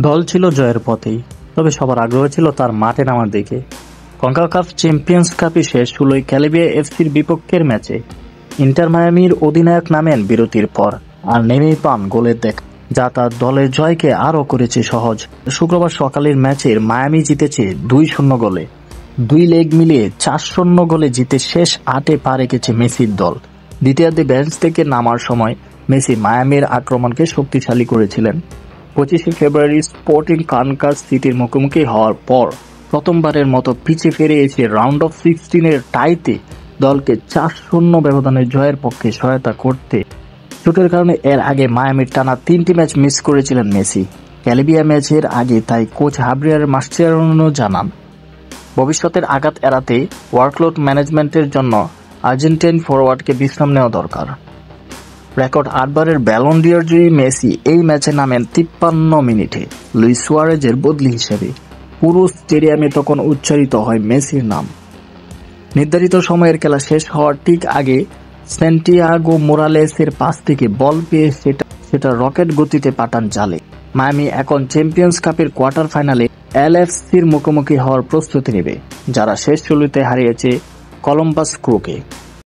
দল ছিল জয়ের পথেই, তবে সবার আগ্রহ ছিল তার মাঠে নামার দিকে। কনকাকাফ চ্যাম্পিয়ন্স কাপে শেষ হলো ক্যারিবিয়া এফসির বিপক্ষের ম্যাচে। ইন্টার মায়ামির অধিনায়ক নামেন বিরতির পর, আর নেমেই পান গোলের দেখা, যা তার দলের জয়কে আরও করেছে সহজ। শুক্রবার সকালের ম্যাচের মায়ামি জিতেছে 2-0 গোলে। 2 লেগ মিলিয়ে 4-0 গোলে জিতে শেষ 8-এ পা রেখেছে মেসির দল। দ্বিতীয়ার্ধে বেঞ্চ থেকে নামার সময় মেসি মায়ামির আক্রমণকে শক্তিশালী করেছিলেন। 25 ফেব্রুয়ারি স্পোর্টিং কানসাস সিটির মুখোমুখি হওয়ার পর প্রথমবারের মতো পিছে ফিরে এসে রাউন্ড অফ 16-এর টাইতে দলকে 4-0 ব্যবধানে জয়ের পক্ষে সহায়তা করতে চোটের কারণে এর আগে মায়ামির টানা 3টি ম্যাচ মিস করেছিলেন মেসি। ক্যারিবিয়া ম্যাচের আগে তাই কোচ হাবিয়ার মাস্চেরানো জানান, ভবিষ্যতের আঘাত এড়াতে ওয়ার্কলোড ম্যানেজমেন্টের জন্য আর্জেন্টাইন ফরোয়ার্ডকে বিশ্রাম নেওয়া দরকার। রেকর্ড 8বারের ব্যালন ডি'র জয়ী মেসি এই ম্যাচে নামেন 53 মিনিটে লুইস সুয়ারেজের বদলি হিসেবে। পুরো স্টেডিয়ামে তখন উচ্চারিত হয় মেসির নাম। নির্ধারিত সময়ের খেলা শেষ হওয়ার ঠিক আগে স্যান্টিয়াগো মোরালেসের পাস থেকে বল পেয়ে সেটা রকেট গতিতে পাঠান জালে। মায়ামি এখন চ্যাম্পিয়ন্স কাপের কোয়ার্টার ফাইনালে এলএফসির মুখোমুখি হওয়ার প্রস্তুতি নেবে, যারা শেষ ষোলোতে হারিয়েছে কলম্বাস ক্রুকে।